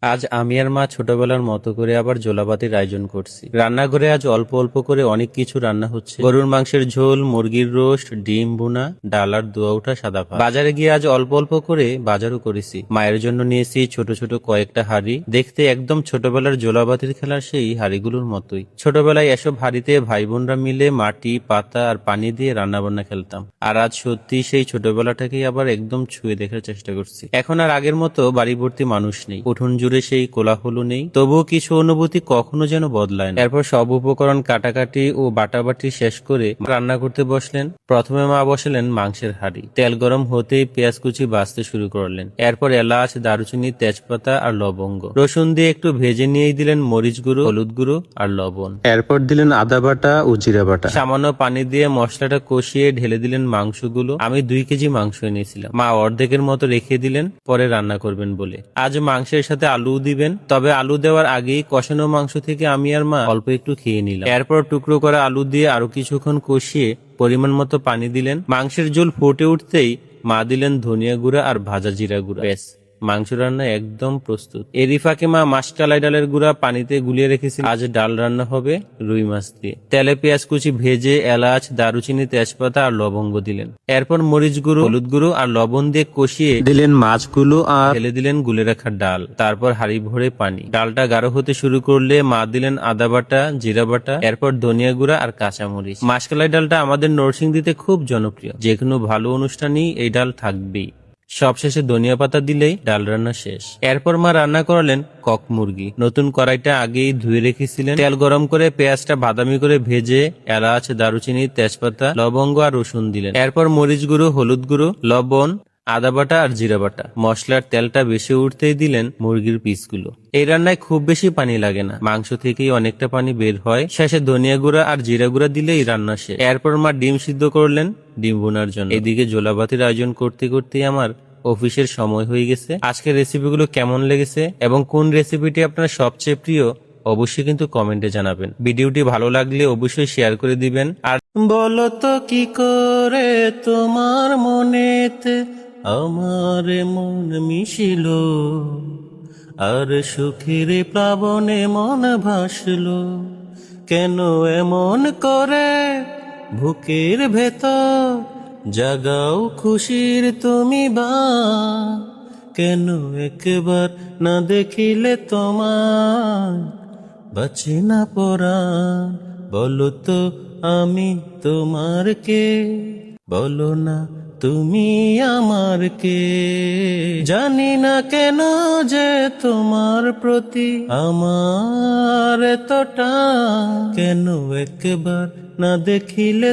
আজ আমি আর মা ছোটবেলার মতো করে আবার জোলাপাতির আয়োজন করছি। রান্নাঘরে আজ অল্প অল্প করে অনেক কিছু রান্না হচ্ছে। গরুর মাংসের ঝোল, মুরগির রোস্ট, ডিম ভুনা, ডাল আর দোয়া ওঠা সাদা ভাত। বাজারে গিয়ে আজ অল্প অল্প করে বাজারও করেছি। মায়ের জন্য নিয়েছি ছোট ছোট কয়েকটা হাঁড়ি, দেখতে একদম ছোটবেলার জোলাপাতির খেলার সেই হাঁড়িগুলোর মতোই। ছোটবেলায় এসব হাঁড়িতে ভাই বোনরা মিলে মাটি, পাতা আর পানি দিয়ে রান্না বান্না খেলতাম। আর আজ সত্যি সেই ছোটবেলাটাকেই আবার একদম ছুঁয়ে দেখার চেষ্টা করছি। এখন আর আগের মতো বাড়ি ভর্তি মানুষ নেই, উঠোন জুড়ে সেই কোলাহল নেই, তবুও কিছু অনুভূতি কখনো যেন বদলায় না। এরপর সব উপকরণ কাটাকাটি ও বাটাবাটি শেষ করে রান্না করতে বসলেন। প্রথমে মা বসালেন মাংসের হাঁড়ি। তেল গরম হতেই পেঁয়াজ কুচি ভাজতে শুরু করলেন। এরপর এলাচ, দারুচিনি, তেজপাতা আর লবঙ্গ, রসুন দিয়ে একটু ভেজে নিয়েই দিলেন মরিচ গুঁড়ো, হলুদ গুঁড়ো আর লবণ। এরপর দিলেন আদা বাটা ও জিরা বাটা। সামান্য পানি দিয়ে মশলাটা কষিয়ে ঢেলে দিলেন মাংসগুলো। আমি 2 কেজি মাংস এনেছিলাম, মা অর্ধেকের মতো রেখে দিলেন পরে রান্না করবেন বলে। আজ মাংসের সাথে আলু দিবেন, তবে আলু দেওয়ার আগেই কষানো মাংস থেকে আমি আর মা অল্প একটু খেয়ে নিলাম। এরপর টুকরো করা আলু দিয়ে আরো কিছুক্ষণ কষিয়ে পরিমাণ মতো পানি দিলেন। মাংসের ঝোল ফুটে উঠতেই মা দিলেন ধনিয়া গুঁড়া আর ভাজা জিরা গুঁড়া। ব্যাস, মাংস রান্না একদম প্রস্তুত। এরই ফাঁকে মা মাসকালাই ডালের গুঁড়া পানিতে গুলিয়ে রেখেছিল। আজ ডাল রান্না হবে রুই মাছ দিয়ে। তেলে পেঁয়াজ কুচি ভেজে এলাচ, দারুচিনি, তেজপাতা আর লবঙ্গ দিলেন। এরপর মরিচ গুঁড়ো, হলুদ গুঁড়ো আর লবণ দিয়ে কষিয়ে দিলেন মাছগুলো আর ঢেলে দিলেন গুলে রাখা ডাল। তারপর হাঁড়ি ভরে পানি। ডালটা গাঢ় হতে শুরু করলে মা দিলেন আদা বাটা, জিরা বাটা, এরপর ধনিয়া গুঁড়া আর কাঁচামরিচ। মাসকালাই ডালটা আমাদের নরসিংদীতে খুব জনপ্রিয়। যে কোনো ভালো অনুষ্ঠানেই এই ডাল থাকবেই। সবশেষে ধনিয়া পাতা দিলেই ডাল রান্না শেষ। এরপর মা রান্না করালেন কক মুরগি। নতুন কড়াইটা আগেই ধুয়ে রেখেছিলেন। তেল গরম করে পেঁয়াজটা বাদামি করে ভেজে এলাচ, দারুচিনি, তেজপাতা, লবঙ্গ আর রসুন দিলেন। এরপর মরিচ গুঁড়ো, হলুদ গুঁড়ো, লবণ, আদা বাটা আর জিরা বাটা। মশলার তেলটা বেশি উঠতেই দিলেন মুরগির পিসগুলো। এই রান্নায় খুব বেশি পানি লাগে না, মাংস থেকেই অনেকটা পানি বের হয়। শেষে ধনিয়া গুঁড়া আর জিরা গুঁড়া দিলেই রান্না শেষ। এরপর মা ডিম সিদ্ধ করলেন ডিম ভুনার জন্য। এদিকে জোলাভাতির আয়োজন করতে করতেই আমার অফিসের সময় হয়ে গেছে। আজকের রেসিপিগুলো কেমন লেগেছে এবং কোন রেসিপিটি আপনার সবচেয়ে প্রিয় অবশ্যই কিন্তু কমেন্টে জানাবেন। ভিডিওটি ভালো লাগলে অবশ্যই শেয়ার করে দিবেন। আর বলো তো কি করে তোমার মনেতে আমার মন মিশিল, আর সুখের প্লাবনে মন ভাসলো, কেন এমন করে বুকের ভেতর জাগাও খুশির তুমি বা, কেন একবার না দেখিলে তোমার বাঁচে না পরাণ। বলো তো আমি তোমার কে, বলো না তুমি আমার কে। জানি না কেন যে তোমার প্রতি আমার এতটা, কেন একবার না দেখিলে